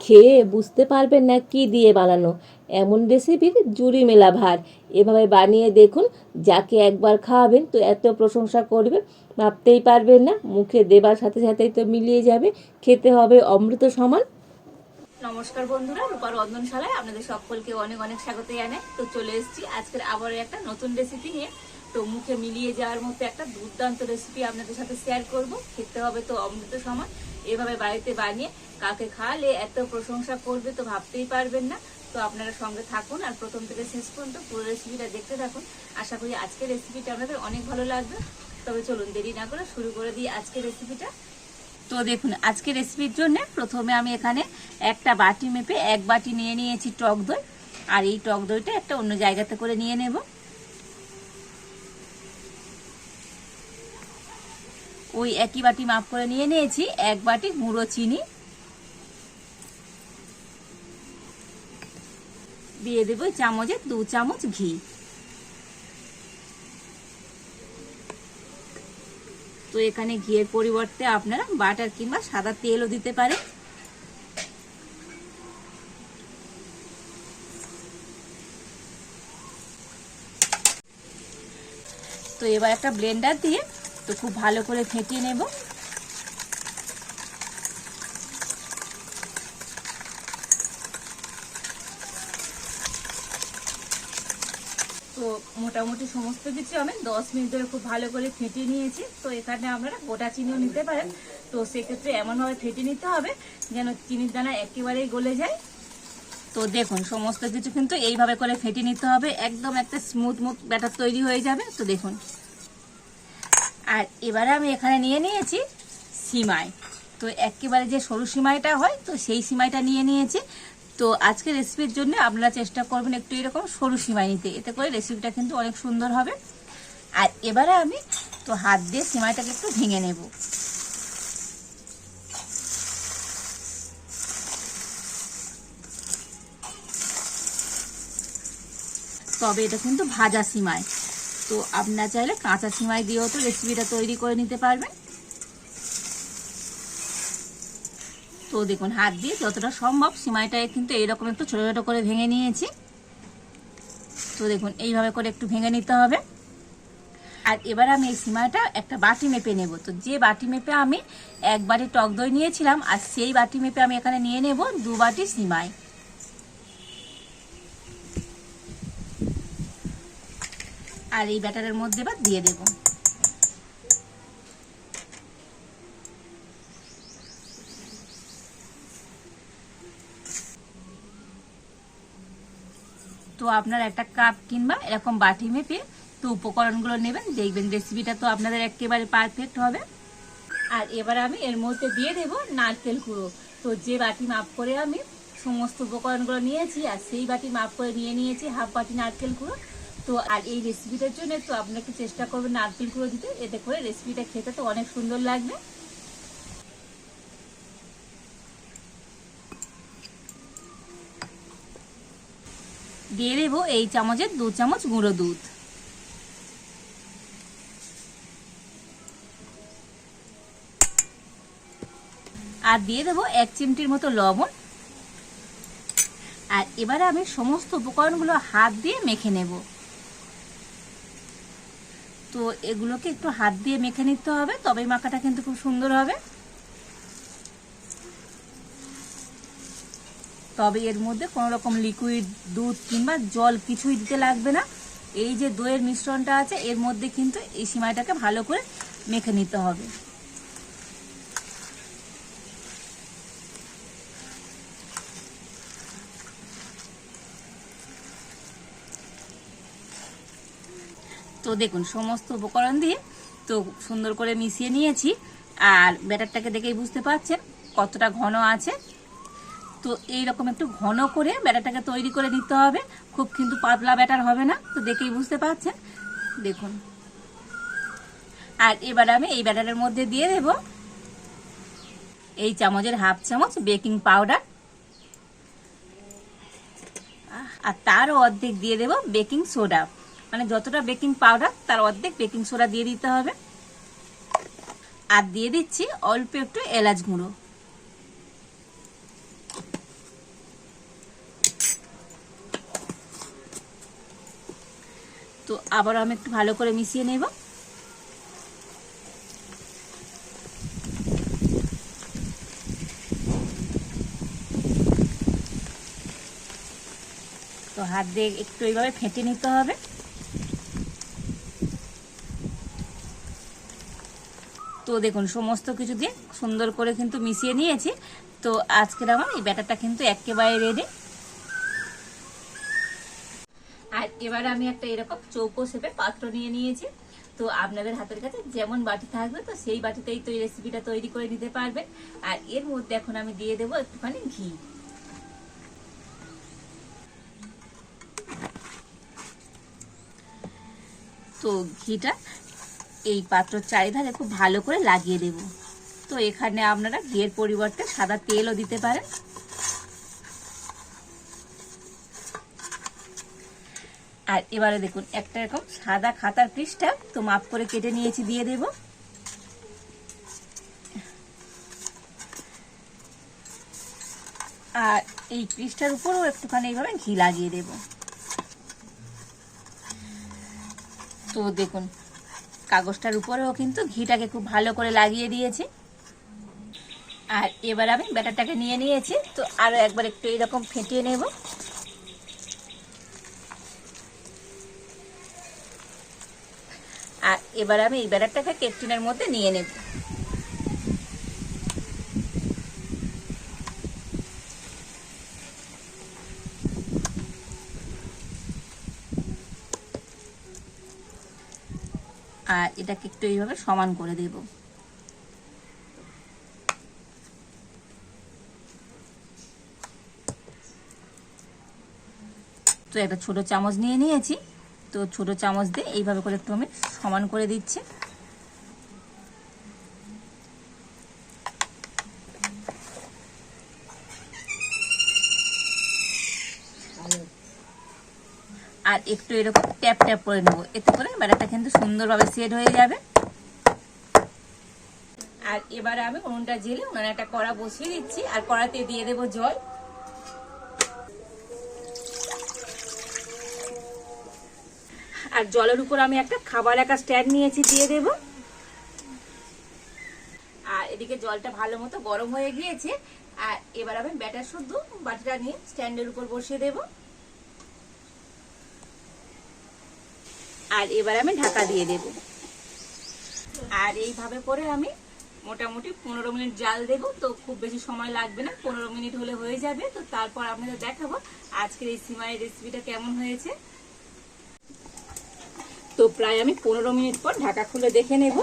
খেয়ে বুঝতে পারবেন না কি দিয়ে বানানো। এমন রেসিপির জুড়ি মেলা ভার। এভাবে বানিয়ে দেখুন, যাকে একবার খাওয়াবেন তো এত প্রশংসা করবে, ভাবতেই পারবেন না। মুখে দেবার সাথে সাথেই তো মিলিয়ে যাবে, খেতে হবে অমৃত সমান। নমস্কার বন্ধুরা, রূপার রন্ধনশালায় আপনাদের সকলকে অনেক অনেক স্বাগত জানাই। তো চলে এসেছি আজকের আবার একটা নতুন রেসিপি নিয়ে। তো মুখে মিলিয়ে যাওয়ার মতো একটা দুর্দান্ত রেসিপি আপনাদের সাথে শেয়ার করব। খেতে হবে তো অমৃত সমান। এভাবে বাড়িতে বানিয়ে কাকে খাওয়ালে এত প্রশংসা করবে তো ভাবতেই পারবেন না। তো আপনারা সঙ্গে থাকুন আর প্রথম থেকে শেষ পর্যন্ত পুরো রেসিপিটা দেখতে থাকুন। আশা করি আজকের রেসিপিটা আপনাদের অনেক ভালো লাগবে। তবে চলুন দেরি না করে শুরু করে দিই আজকের রেসিপিটা। তো দেখুন, আজকে রেসিপির জন্য প্রথমে আমি এখানে একটা বাটি মেপে 1 বাটি নিয়ে নিয়েছি টক দই। আর এই টক দইটা একটা অন্য জায়গাতে করে নিয়ে নেব। ওই একই বাটি মাপ করে নিয়ে নিয়েছি 1 বাটি গুঁড়ো চিনি। দিয়ে দেবো চামচে 2 চামচ ঘি। তো এখানে ঘিয়ের পরিবর্তে আপনারা বাটার কিংবা সাদা তেলও দিতে পারেন। তো এবার একটা ব্লেন্ডার দিয়ে তো খুব ভালো করে ফেটিয়ে নেব। তো মোটামুটি সমস্ত কিছু আমি 10 মিনিট ধরে খুব ভালো করে ফেটিয়ে নিয়েছি। তো এখানে আপনারা গোটা চিনিও নিতে পারেন। তো সেক্ষেত্রে এমনভাবে ফেটিয়ে নিতে হবে যেন চিনির দানা একেবারেই গলে যায়। তো দেখুন, সমস্ত কিছু কিন্তু এইভাবে করে ফেটিয়ে নিতে হবে, একদম একটা স্মুথ ব্যাটার তৈরি হয়ে যাবে। তো দেখুন, আর এবারে আমি এখানে নিয়ে নিয়েছি সিমাই। তো একেবারে যে সরু সিমাইটা হয়, তো সেই সিমাইটা নিয়ে নিয়েছি। তো আজকে রেসিপির জন্য আপনারা চেষ্টা করবেন একটু এরকম সরু সিমাই নিতে, এতে করে রেসিপিটা কিন্তু অনেক সুন্দর হবে। আর এবারে আমি তো হাত দিয়ে সিমাইটাকে একটু ভেঙে নেব। তবে এটা কিন্তু ভাজা সিমাই। তো আপনারা চাইলে কাঁচা সিমাই দিয়েও তো রেসিপিটা তৈরি করে নিতে পারবেন। তো দেখুন, হাত দিয়ে যতটা সম্ভব সিমাইটাকে কিন্তু এইরকম একটু ছোটো ছোটো করে ভেঙে নিয়েছি। তো দেখুন, এইভাবে করে একটু ভেঙে নিতে হবে। আর এবার আমি এই সিমাইটা একটা বাটি মেপে নেব। তো যে বাটি মেপে আমি 1 বাটি টক দই নিয়েছিলাম, আর সেই বাটি মেপে আমি এখানে নিয়ে নেব 2 বাটি সিমাই। আর এই ব্যাটারের মধ্যে এবার দিয়ে দেব। তো আপনারা একটা কাপ কিংবা এরকম বাটি মেপে তো উপকরণগুলো নেবেন, দেখবেন রেসিপিটা তো আপনাদের একেবারে পারফেক্ট হবে। আর এবার আমি এর মধ্যে দিয়ে দেব নারকেল কুড়ো। তো যে বাটি মাপ করে আমি সমস্ত উপকরণগুলো নিয়েছি, আর সেই বাটি মাপ করে নিয়ে নিয়েছি হাফ বাটি নারকেল কুড়ো। তো আর এই রেসিপিটার জন্য তো আপনাকে চেষ্টা করবেন নারকেল কুড়ো দিতে, এতে করে রেসিপিটা খেতে তো অনেক সুন্দর লাগবে। দিয়ে দেবো এই চামচের 2 চামচ গুঁড়ো দুধ। আর দিয়ে দেবো 1 চিমটির মতো লবণ। আর এবারে আমি সমস্ত উপকরণগুলো হাত দিয়ে মেখে নেব। তো এগুলোকে একটু হাত দিয়ে মেখে নিতে হবে, তবেই মাখাটা কিন্তু খুব সুন্দর হবে। তবে এর মধ্যে কোনো রকম লিকুইড দুধ কিংবা জল কিছুই দিতে লাগবে না। এই যে দইয়ের মিশ্রণটা আছে এর মধ্যে কিন্তু এই সিমাইটাকে ভালো করে মেখে নিতে হবে। তো দেখুন, সমস্ত উপকরণ দিয়ে তো সুন্দর করে মিশিয়ে নিয়েছি। আর ব্যাটারটাকে দেখেই বুঝতে পারছেন কতটা ঘন আছে। তো এইরকম একটু ঘন করে ব্যাটারটাকে তৈরি করে নিতে হবে, খুব কিন্তু পাতলা ব্যাটার হবে না। তো দেখেই বুঝতে পারছেন, দেখুন। আর এবার আমি এই ব্যাটারের মধ্যে দিয়ে দেব এই চামচের হাফ চামচ বেকিং পাউডার। আর তারও অর্ধেক দিয়ে দেব বেকিং সোডা। মানে যতটা বেকিং পাউডার তার অর্ধেক বেকিং সোডা দিয়ে দিতে হবে। আর দিয়ে দিচ্ছি অল্প একটু এলাচ গুঁড়ো। তো আবারও আমি একটু ভালো করে মিশিয়ে নেব। তো হাত দিয়ে একটু এইভাবে ফেটে নিতে হবে। তো দেখুন সমস্ত কিছু দিয়ে সুন্দর করে কিন্তু মিশিয়ে নিয়েছি। তো আজকের আমার এই ব্যাটারটা কিন্তু একেবারে রেডি। আর এবার আমি একটা এরকম চৌকো শেপে পাত্র নিয়ে নিয়েছি। তো আপনাদের হাতের কাছে যেমন বাটি থাকবে তো সেই বাটিতেই তো এই রেসিপিটা তৈরি করে নিতে পারবেন। আর এর মধ্যে এখন আমি দিয়ে দেবো একটুখানি ঘি। তো ঘিটা এই পাত্রের চারিধারে খুব ভালো করে লাগিয়ে দেব। তো এখানে আপনারা ঘিয়ের পরিবর্তে সাদা তেলও দিতে পারেন। আর এবারে দেখুন একটা এরকম সাদা খাতার পৃষ্ঠা তো মাপ করে কেটে নিয়েছি, দিয়ে দেব। আর এই পৃষ্ঠার উপরও একটুখানি এইভাবে ঘি লাগিয়ে দেব। তো দেখুন কাগজটার উপরেও কিন্তু ঘিটাকে খুব ভালো করে লাগিয়ে দিয়েছি। আর এবার আমি ব্যাটারটাকে নিয়ে নিয়েছি। তো আরো একবার একটু এইরকম ফেটিয়ে নেব। আর এবার আমি এই ব্যাটারটাকে কেক টিনের মধ্যে নিয়ে নেব। আর এটাকে একটু এইভাবে সমান করে দেব। তো একটা ছোট চামচ নিয়ে নিয়েছি। তো ছোট চামচ দিয়ে এইভাবে করে একটু আমি সমান করে দিচ্ছি। আর একটু এরকম ট্যাপ ট্যাপ করে নেব, এতে করে ব্যাটারটা কিন্তু সুন্দরভাবে সেট হয়ে যাবে। আর এবারে আমি উনুনটা জেলে উনানে একটা কড়া বসিয়ে দিচ্ছি। আর কড়াতে দিয়ে দেব জল। আর জলের উপর আমি একটা খাবার রাখার স্ট্যান্ড নিয়েছি, দিয়ে দেব। আর এদিকে জলটা ভালো মতো গরম হয়ে গিয়েছে। আর এবার আমি ব্যাটার শুদ্ধ বাটিটা নিয়ে স্ট্যান্ডের উপর বসিয়ে দেব। আর এবার আমি ঢাকা দিয়ে দেব। আর এইভাবে করে আমি মোটামুটি 15 মিনিট জাল দেব। তো খুব বেশি সময় লাগবে না, 15 মিনিট হলে হয়ে যাবে। তো তারপর আপনাদের দেখাবো আজকের এই সিমাইয়ের রেসিপিটা কেমন হয়েছে। তো প্রায় আমি 15 মিনিট পর ঢাকা খুলে দেখে নেব।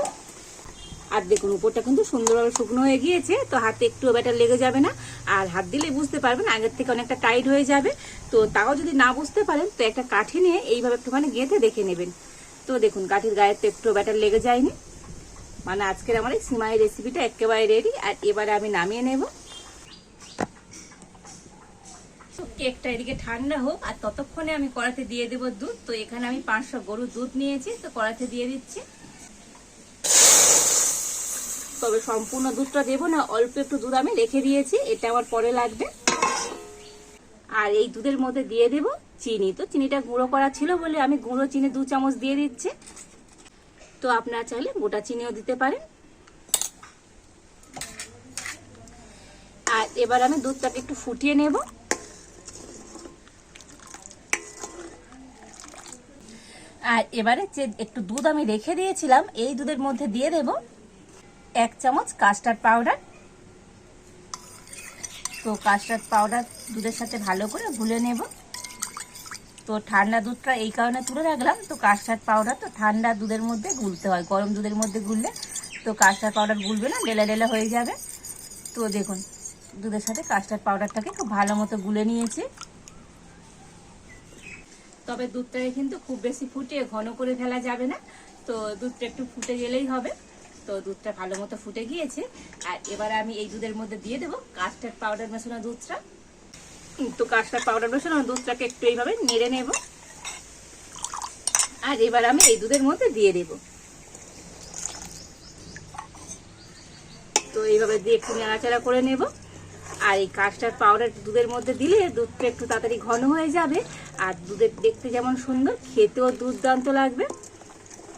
আর দেখুন উপরটা কিন্তু সুন্দরভাবে শুকনো হয়ে গিয়েছে। তো হাতে একটু ব্যাটার লেগে যাবে না। আর হাত দিলে বুঝতে পারবেন আগের থেকে অনেকটা টাইট হয়ে যাবে। তো তাও যদি না বুঝতে পারেন তো একটা কাঠি নিয়ে এইভাবে একটুখানি গেঁথে দেখে নেবেন। তো দেখুন কাঠির গায়ে তো একটু ব্যাটার লেগে যায়নি। মানে আজকের আমার এই সিমাইয়ের রেসিপিটা একেবারে রেডি। আর এবারে আমি নামিয়ে নেব। কেকটা এদিকে ঠান্ডা হোক আর ততক্ষণে আমি কড়াতে দিয়ে দেব দুধ। তো এখানে আমি 500 গরুর দুধ নিয়েছি, তো কড়াতে দিয়ে দিচ্ছি। তবে সম্পূর্ণ দুধটা দেবো না, অল্প একটু দুধ আমি রেখে দিয়েছি, এটা আমার পরে লাগবে। আর এই দুধের মধ্যে দিয়ে দেব চিনি। তো চিনিটা গুঁড়ো করা ছিল বলে আমি গুঁড়ো চিনি 2 চামচ দিয়ে দিচ্ছি। তো আপনারা চাইলে গোটা চিনিও দিতে পারেন। আর এবার আমি দুধটাকে একটু ফুটিয়ে নেব। আর এবারে যে একটু দুধ আমি রেখে দিয়েছিলাম এই দুধের মধ্যে দিয়ে দেব 1 চামচ কাস্টার্ড পাউডার। তো কাস্টার্ড পাউডার দুধের সাথে ভালো করে গুলে নেব। তো ঠান্ডা দুধটা এই কারণে তুলে রাখলাম, তো কাস্টার্ড পাউডার তো ঠান্ডা দুধের মধ্যে গুলতে হয়, গরম দুধের মধ্যে গুললে তো কাস্টার্ড পাউডার গুলবে না, ডেলা ডেলা হয়ে যাবে। তো দেখুন দুধের সাথে কাস্টার্ড পাউডারটাকে খুব ভালো মতো গুলে নিয়েছি। তবে দুধটাকে কিন্তু খুব বেশি ফুটিয়ে ঘন করে ফেলা যাবে না। তো দুধটা একটু ফুটে গেলেই হবে। তো দুধটা ভালো মতো ফুটে গিয়েছে। আর এবার আমি এই দুধের মধ্যে দিয়ে দেবো কাস্টার্ড পাউডার মেশানো দুধটা। তো কাস্টার্ড পাউডার মেশানো দুধটাকে একটু এইভাবে নেড়ে নেব। আর এবার আমি এই দুধের মধ্যে দিয়ে দেব। তো এইভাবে দিয়ে একটু নাড়াচাড়া করে নেব। আর এই কাস্টার্ড পাউডার দুধের মধ্যে দিলে দুধটা একটু তাড়াতাড়ি ঘন হয়ে যাবে, আর দুধের দেখতে যেমন সুন্দর, খেতেও দুর্দান্ত লাগবে।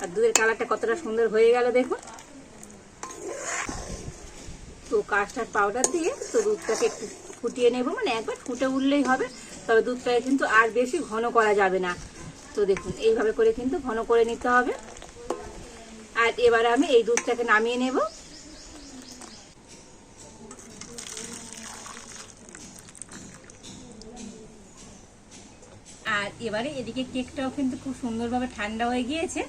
আর দুধের কালারটা কতটা সুন্দর হয়ে গেল দেখুন। তো কাস্টার্ড পাউডার দিয়ে তো দুধটাকে একটু ফুটিয়ে নেব, মানে একবার ফুটে উঠলেই হবে, তবে দুধটাকে কিন্তু আর বেশি ঘন করা যাবে না। তো দেখুন এইভাবে করে কিন্তু ঘন করে নিতে হবে। আর এবারে আমি এই দুধটাকে নামিয়ে নেব। আর এবারে এদিকে কেকটাও কিন্তু খুব সুন্দরভাবে ঠান্ডা হয়ে গিয়েছে,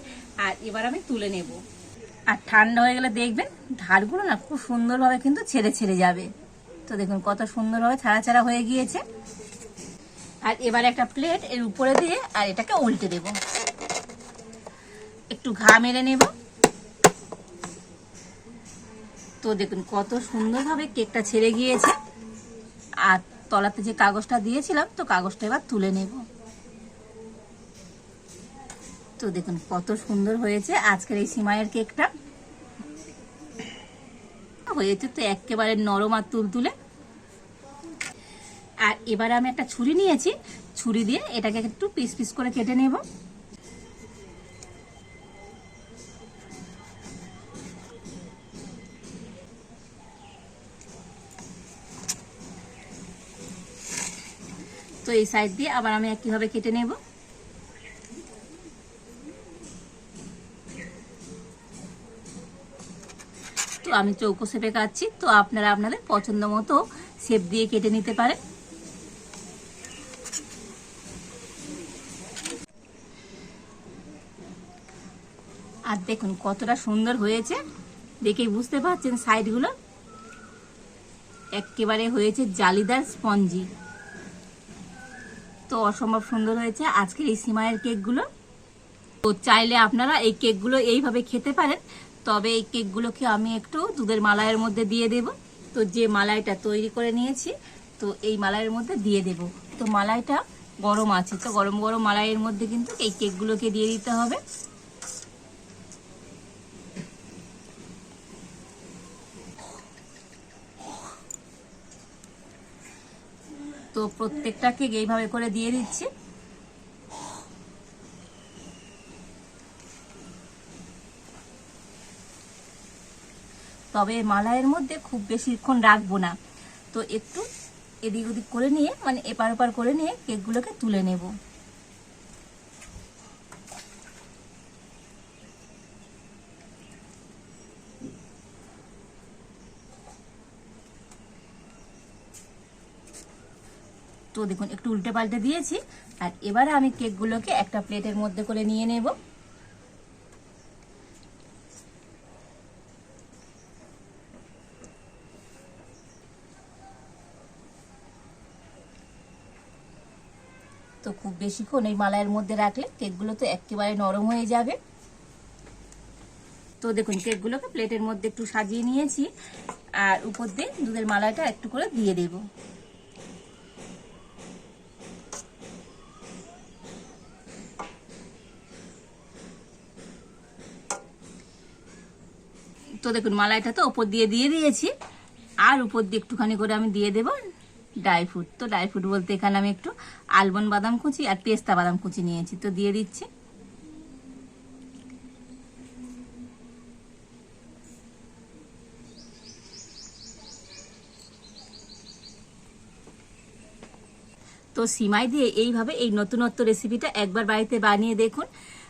আর এবার আমি তুলে নেব। আর ঠান্ডা হয়ে গেলে দেখবেন ধারগুলো না খুব সুন্দরভাবে কিন্তু ছেড়ে ছেড়ে যাবে। তো দেখুন কত সুন্দরভাবে ছাড়া ছাড়া হয়ে গিয়েছে। আর এবার একটা প্লেট এর উপরে দিয়ে আর এটাকে উল্টে দেব, একটু ঘা মেরে নেব। তো দেখুন কত সুন্দরভাবে কেকটা ছেড়ে গিয়েছে। আর তলাতে যে কাগজটা দিয়েছিলাম, তো কাগজটা এবার তুলে নেব। তো দেখুন কত সুন্দর হয়েছে আজকের এই সিমাইয়ের কেকটা। হয়েছে তো একেবারে নরম আর তুলতুলে। আর এবারে আমি একটা ছুরি নিয়েছি, ছুরি দিয়ে এটাকে একটু পিস পিস করে কেটে নেব। তো এই সাইড দিয়ে আবার আমি একইভাবে কেটে নেব। তো আমি চৌকো শেপে কাটছি, তো আপনারা আপনাদের পছন্দ মতো শেপ দিয়ে কেটে নিতে পারেন। আর দেখুন কতটা সুন্দর হয়েছে, দেখেই বুঝতে পারছেন সাইডগুলো একেবারে হয়েছে জালিদার স্পঞ্জি। তো অসম্ভব সুন্দর হয়েছে আজকের এই সিমাইয়ের কেকগুলো। তো চাইলে আপনারা এই কেকগুলো এইভাবে খেতে পারেন, তবে এই কেকগুলোকে আমি একটু দুধের মালাইয়ের মধ্যে দিয়ে দেব। তো যে মালাইটা তৈরি করে নিয়েছি, তো এই মালাইয়ের মধ্যে দিয়ে দেব। তো মালাইটা গরম আছে, তো গরম গরম মালাইয়ের মধ্যে কিন্তু এই কেকগুলোকে দিয়ে দিতে হবে। তো প্রত্যেকটা কেক এইভাবে করে দিয়ে দিচ্ছি। তবে মালাইয়ের মধ্যে খুব বেশিক্ষণ রাখবো না, তো একটু এদিক ওদিক করে নিয়ে, মানে এপার ওপার করে নিয়ে কেকগুলোকে তুলে নেব। তো দেখুন একটু উল্টে পাল্টে দিয়েছি। আর এবারে আমি কেকগুলোকে একটা প্লেটের মধ্যে করে নিয়ে নেব। তো খুব বেশিক্ষণ এই মালাইয়ের মধ্যে রাখলে কেকগুলো তো একেবারে নরম হয়ে যাবে। তো দেখুন কেকগুলোকে প্লেটের মধ্যে একটু সাজিয়ে নিয়েছি, আর উপর দিয়ে দুধের মালাইটা একটু করে দিয়ে দেব। তো দেখুন মালাইটা তো উপর দিয়ে দিয়েছি, আর উপর দিয়ে একটুখানি করে আমি দিয়ে দেব ড্রাই ফ্রুট। তো ড্রাই ফ্রুট বলতে এখানে আমি একটু আলমন্ড বাদাম কুচি আর পেস্তা বাদাম কুচি নিয়েছি, তো দিয়ে দিচ্ছি। তো সিমাই দিয়ে এইভাবে এই নতুনত্ব রেসিপিটা একবার বাড়িতে বানিয়ে দেখুন,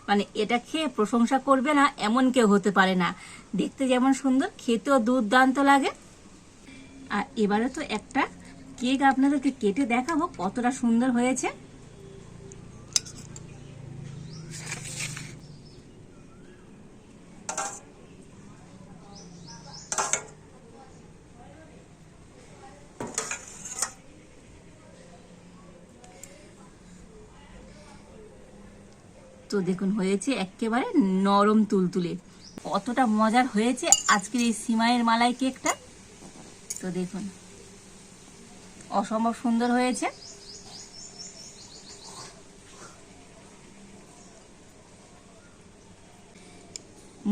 মানে এটা খেয়ে প্রশংসা করবে না এমন কেউ হতে পারে না। দেখতে যেমন সুন্দর, খেতেও দুর্দান্ত লাগে। আর এবারে তো একটা কেক আপনাদেরকে কেটে দেখাবো কতটা সুন্দর হয়েছে। তো দেখুন হয়েছে একেবারে নরম তুলতুলে, কতটা মজার হয়েছে আজকের এই সিমাইয়ের মালাই কেকটা। তো দেখুন অসম্ভব সুন্দর হয়েছে।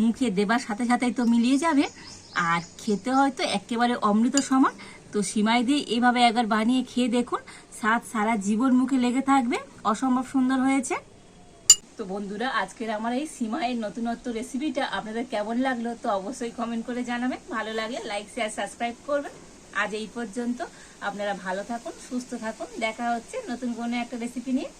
মুখে দেবার সাথে সাথেই তো মিলিয়ে যাবে, আর খেতে হয়তো একেবারে অমৃত সমান। তো সিমাই দিয়ে এইভাবে একবার বানিয়ে খেয়ে দেখুন, স্বাদ সারা জীবন মুখে লেগে থাকবে, অসম্ভব সুন্দর হয়েছে। তো বন্ধুরা, আজকের আমার এই সিমাইয়ের নতুনত্ব রেসিপিটা আপনাদের কেমন লাগলো তো অবশ্যই কমেন্ট করে জানাবেন। ভালো লাগলে লাইক শেয়ার সাবস্ক্রাইব করবেন। আজ এই পর্যন্ত, আপনারা ভালো থাকুন, সুস্থ থাকুন, দেখা হচ্ছে নতুন কোনো একটা রেসিপি নিয়ে।